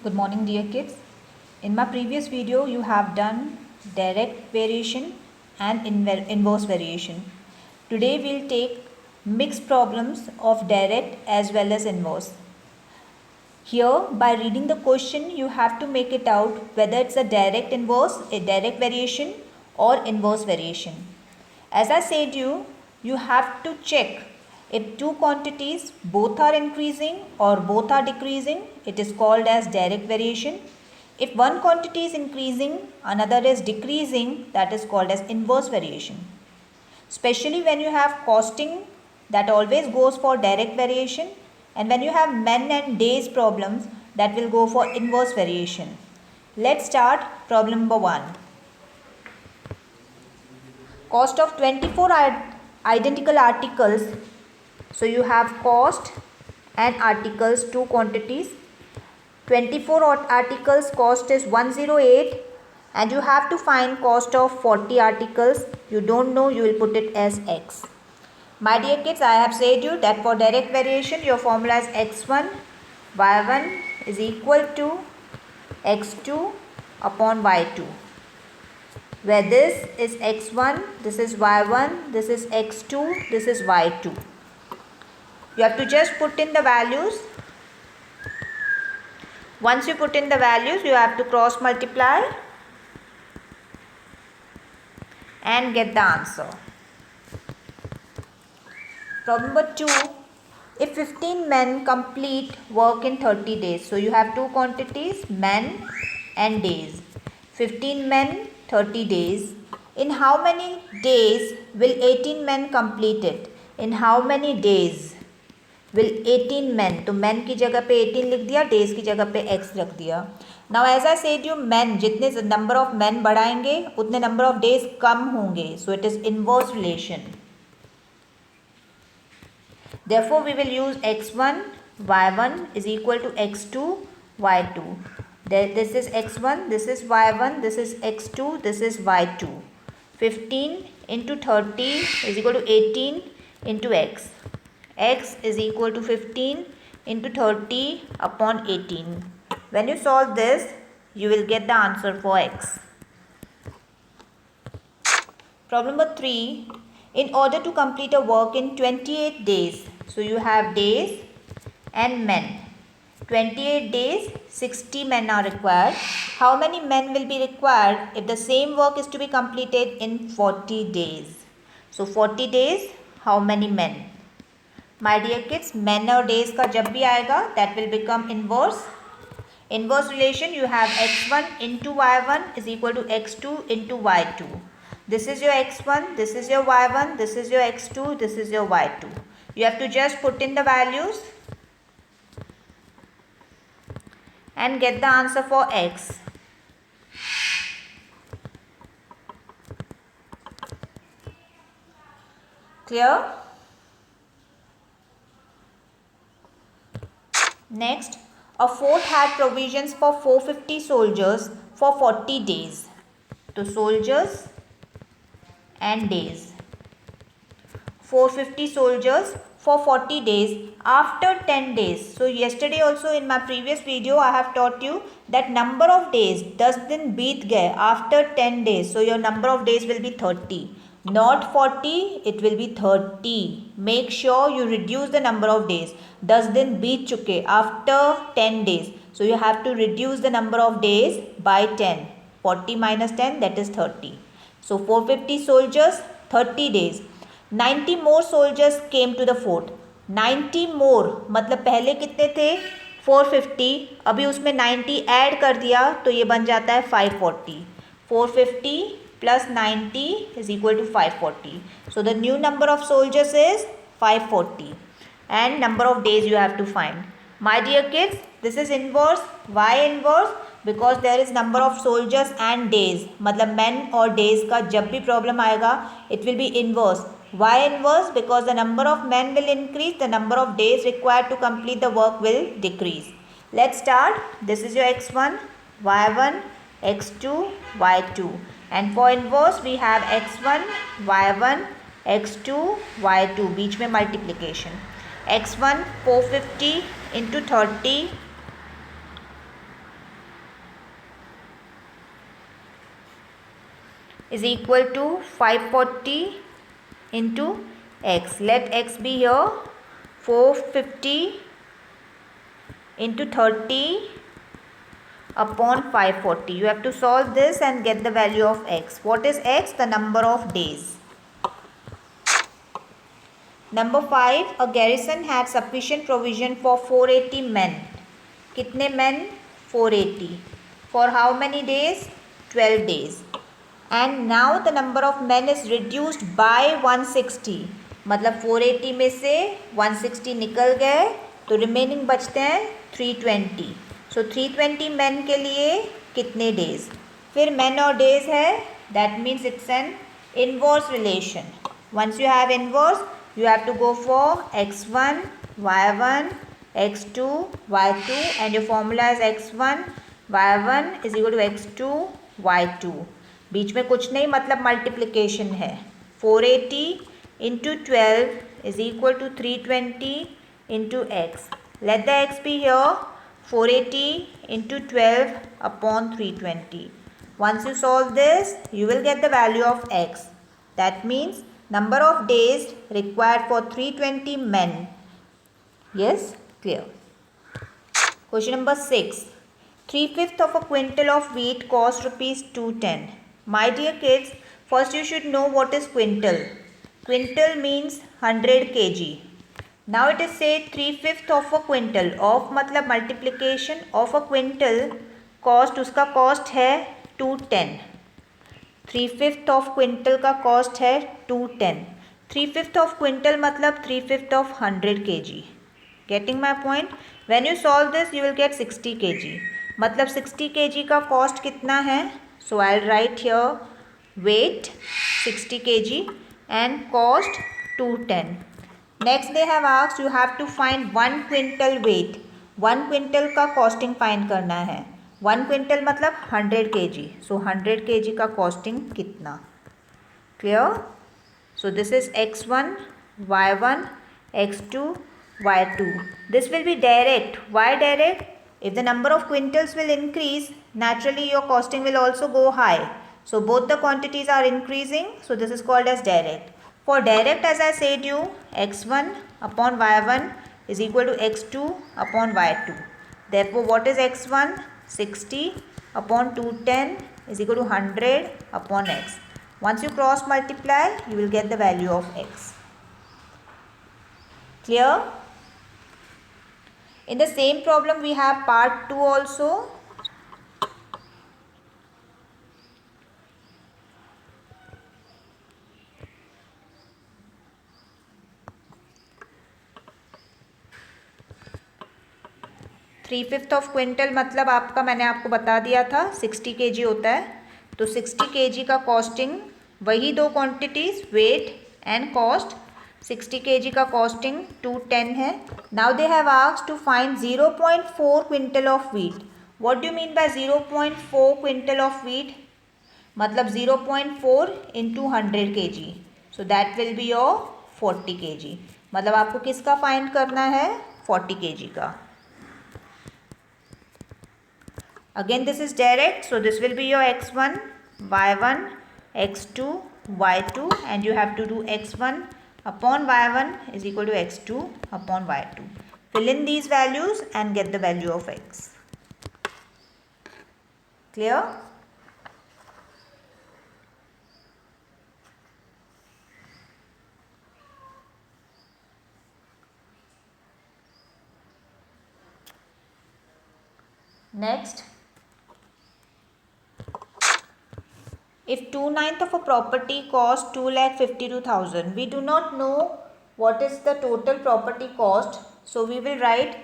Good morning dear kids. In my previous video you have done direct variation and inverse variation. Today we'll take mixed problems of direct as well as inverse. Here by reading the question you have to make it out whether it's a direct inverse, a direct variation or inverse variation. As I said you have to check if two quantities both are increasing or both are decreasing, it is called as direct variation. If one quantity is increasing, another is decreasing, that is called as inverse variation. Especially when you have costing, that always goes for direct variation, and when you have men and days problems, that will go for inverse variation. Let's start problem number 1. Cost of 24 identical articles. So you have cost and articles, two quantities. 24 articles cost is 108 and you have to find cost of 40 articles. You don't know, you will put it as x. My dear kids, I have said you that for direct variation your formula is x1 y1 is equal to x2 upon y2, where this is x1, this is y1, this is x2, this is y2. You have to just put in the values. Once you put in the values, you have to cross multiply and get the answer. Problem number 2. If 15 men complete work in 30 days. So you have two quantities, men and days. 15 men, 30 days. In how many days will 18 men complete it? In how many days will 18 men? तो men की जगह पे 18 लिख दिया, days की जगह पे x रख दिया. Now as I said you, men जितने number of men बढ़ाएंगे उतने number of days कम होंगे. So it is inverse relation. Therefore we will use x1 y1 is equal to x2 y2. This is x1, this is y1, this is x2, this is y2. 15 into 30 is equal to 18 into x. X is equal to 15 into 30 upon 18. When you solve this, you will get the answer for x. Problem number 3. In order to complete a work in 28 days, so you have days and men. 28 days, 60 men are required. How many men will be required if the same work is to be completed in 40 days? So 40 days, how many men? My dear kids, men और days का जब भी आएगा, that will become inverse. Inverse relation, you have x1 into y1 is equal to x2 into y2. This is your x1, this is your y1, this is your x2, this is your y2. You have to just put in the values and get the answer for x. Clear? Next, a fort had provisions for 450 soldiers for 40 days. So soldiers and days. 450 soldiers for 40 days after 10 days. So yesterday also in my previous video I have taught you that number of days 10 दिन बीत गए after 10 days. So your number of days will be 30. Not 40, it will be 30. Make sure you reduce the number of days. 10 दिन बीत चुके after 10 days. So you have to reduce the number of days by 10. 40 minus 10, that is 30. So 450 soldiers, 30 days. 90 more soldiers came to the fort. 90 more मतलब पहले कितने थे 450, अभी उसमें 90 add कर दिया तो ये बन जाता है 540. 450 plus 90 is equal to 540. So the new number of soldiers is 540 and number of days you have to find. My dear kids, this is inverse. Why inverse? Because there is number of soldiers and days. मतलब men और days का जब भी problem आएगा it will be inverse. Why inverse? Because the number of men will increase, the number of days required to complete the work will decrease. Let's start. This is your x1, y1, x2, y2. And for inverse we have x1, y1, x2, y2. बीच में multiplication. x1 450 into 30 is equal to 540 into x. Let x be here 450 into 30 upon 540. You have to solve this and get the value of x. What is x? The number of days. Number 5, a garrison had sufficient provision for 480 men. कितने men? 480. For how many days? 12 days. And now the number of men is reduced by 160. मतलब 480 में से 160 निकल गए तो remaining बचते हैं 320. सो 320 men के लिए कितने डेज? फिर men और days है, that means it's an inverse relation. Once you have inverse, you have to go for x1, y1, x2, y2 and your formula is x1, y1 is equal to x2, y2. बीच में कुछ नहीं, मतलब multiplication है. 480 into 12 is equal to 320 into x. Let the x be here 480 into 12 upon 320. Once you solve this, you will get the value of x. That means number of days required for 320 men. Yes, clear. Question number 6. 3/5 of a quintal of wheat cost rupees 210. My dear kids, first you should know what is quintal. Quintal means 100 kg. Now it is said 3/5 of a quintal. Of मतलब multiplication of a quintal cost, उसका cost है 210. 3/5 of quintal का cost है 210. 3/5 of quintal मतलब 3/5 of 100 kg. Getting my point? When you solve this, you will get 60 kg. मतलब 60 kg का cost कितना है? So I'll write here weight 60 kg and cost 210. Next they have asked you have to find 1 quintal weight. 1 quintal का costing find करना है. 1 quintal मतलब 100 kg. So 100 kg का costing कितना? Clear? So this is x1, y1, x2, y2. This will be direct. Why direct? If the number of quintals will increase, naturally your costing will also go high. So both the quantities are increasing. So this is called as direct. For direct, as I said you, x1 upon y1 is equal to x2 upon y2. Therefore, what is x1? 60 upon 210 is equal to 100 upon x. Once you cross multiply, you will get the value of x. Clear? In the same problem, we have part 2 also. Three fifth of quintal मतलब आपका, मैंने आपको बता दिया था 60 kg होता है. तो 60 kg का कॉस्टिंग, वही दो quantities weight and cost. 60 kg का कॉस्टिंग 210 है. Now they have asked to find 0.4 quintal of wheat. What do you mean by 0.4 quintal of wheat? मतलब 0.4 into 100 kg. So that will be your 40 kg. मतलब आपको किसका find करना है? 40 kg का. Again this is direct, so this will be your x1, y1, x2, y2 and you have to do x1 upon y1 is equal to x2 upon y2. Fill in these values and get the value of x. Clear? Next, if 2/9 of a property cost 2,52,000, we do not know what is the total property cost. So we will write,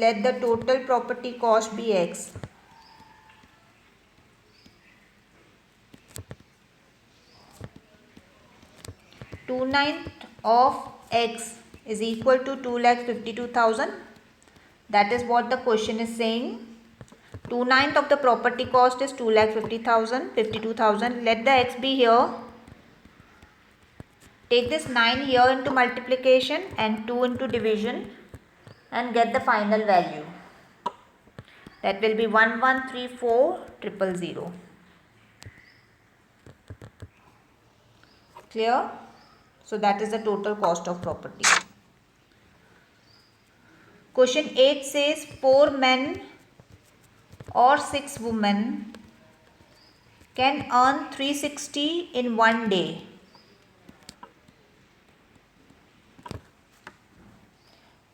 let the total property cost be x. Two-ninth of x is equal to 2,52,000. That is what the question is saying. 2/9 of the property cost is 2,50,000, 52,000. Let the x be here. Take this 9 here into multiplication and 2 into division and get the final value. That will be 1134,000. Clear? So that is the total cost of property. Question 8 says 4 men or 6 women can earn 360 in one day.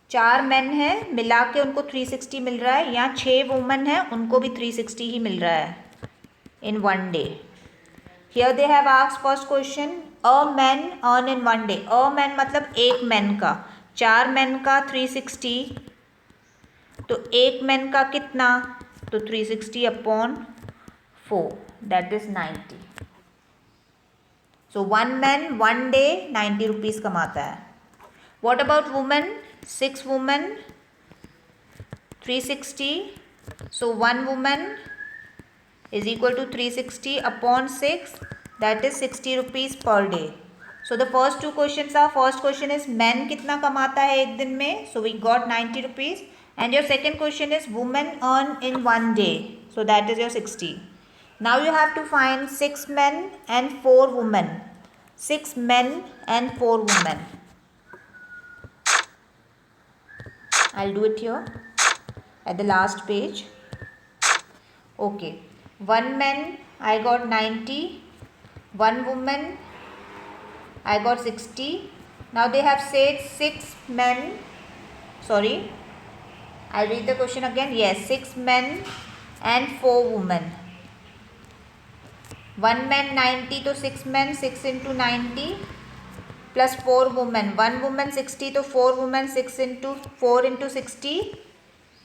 चार man है मिला के उनको 360 मिल रहा है, या 6 women है उनको भी 360 ही मिल रहा है in one day. Here they have asked first question, a man earn in one day. A man मतलब एक मैन का, 4 मैन का 360, तो एक मैन का कितना, तो 360 upon 4, that is 90. So one man one day 90 rupees कमाता है. What about women, 6 women 360, so 1 woman is equal to 360 upon 6, that is 60 rupees per day. So the first two questions are, first question is men कितना कमाता है एक दिन में, so we got 90 rupees, and your second question is women earn in one day, so that is your 60. Now you have to find 6 men and 4 women. 6 men and 4 women. I'll do it here at the last page. Okay, 1 man I got 90, 1 woman I got 60. Now they have said 6 men, sorry, I'll read the question again. Yes, 6 men and 4 women. 1 man 90, तो 6 men 6 into 90 plus 4 women, 1 woman 60, तो 4 women 6 into 4 into 60,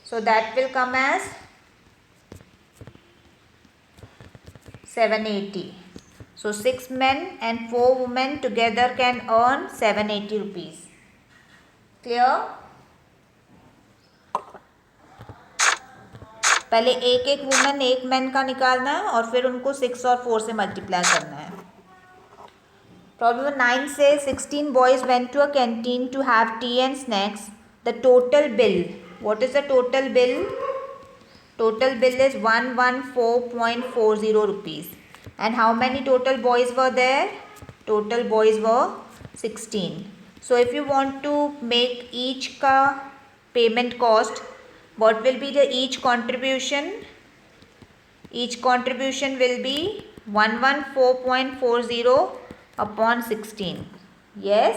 so that will come as 780. So 6 men and 4 women together can earn 780 rupees. Clear? पहले एक एक women एक man का निकालना है और फिर उनको 6 और 4 से मल्टीप्लाई करना है. Problem 9 says 16 boys went to a canteen to have tea and snacks. The total bill. What is the total bill? Total bill is 114.40 rupees. And how many total boys were there? Total boys were 16. So if you want to make each ka payment cost, what will be the each contribution? Each contribution will be 114.40 upon 16. Yes,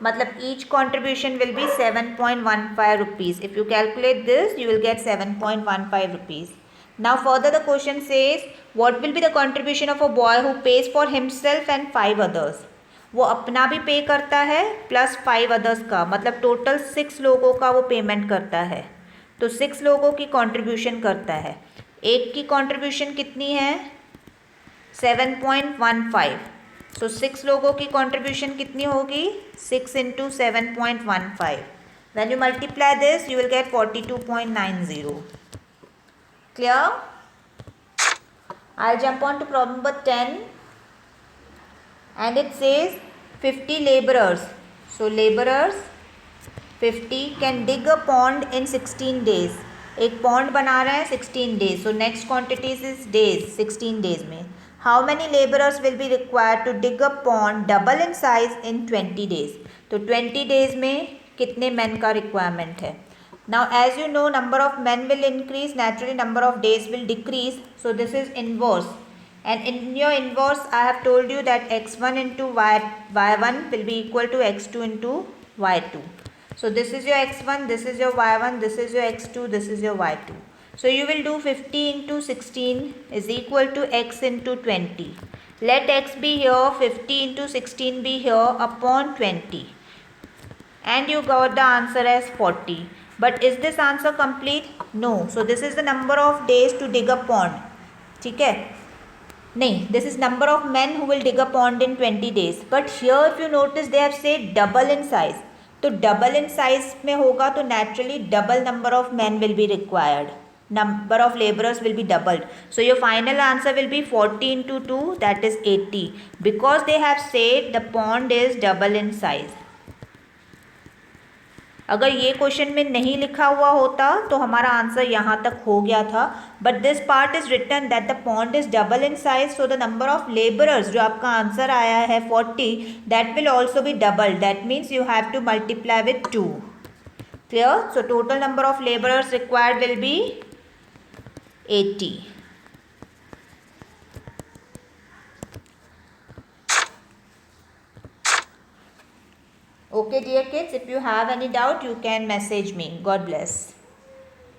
मतलब each contribution will be 7.15 rupees. If you calculate this, you will get 7.15 rupees. Now further the question says, what will be the contribution of a boy who pays for himself and 5 others? वो अपना भी पे करता है plus 5 others का, मतलब total 6 लोगों का वो पेमेंट करता है. तो 6 लोगों की कंट्रीब्यूशन करता है. एक की कंट्रीब्यूशन कितनी है? 7.15. सो 6 लोगों की कंट्रीब्यूशन कितनी होगी? 6 into 7.15. When you multiply this, you will get 42.90. Clear? I'll jump on to problem number 10. And it says 50 laborers. So laborers 50 can dig a pond in 16 days. एक पॉन्ड बना रहे हैं 16 days. So next quantities is days, 16 days में. How many laborers will be required to dig a pond double in size in 20 days? तो 20 days में कितने men का requirement है? Now as you know, number of men will increase, naturally number of days will decrease. So this is inverse. And in your inverse, I have told you that x1 into y1 will be equal to x2 into y2. So this is your x1, this is your y1, this is your x2, this is your y2. So you will do 50 into 16 is equal to x into 20. Let x be here, 50 into 16 be here upon 20. And you got the answer as 40. But is this answer complete? No. So this is the number of days to dig a pond. ठीक है? नहीं, this is number of men who will dig a pond in 20 days. But here if you notice they have said double in size. तो double in size में होगा तो naturally double number of men will be required. Number of laborers will be doubled. So your final answer will be 40 into 2, that is 80. Because they have said the pond is double in size. अगर ये question में नहीं लिखा हुआ होता तो हमारा answer यहाँ तक हो गया था, but this part is written that the pond is double in size, so the number of labourers जो आपका आंसर आया है 40, that will also be double, that means you have to multiply with 2. Clear? So total number of laborers required will be 80. Okay dear kids, if you have any doubt you can message me. God bless.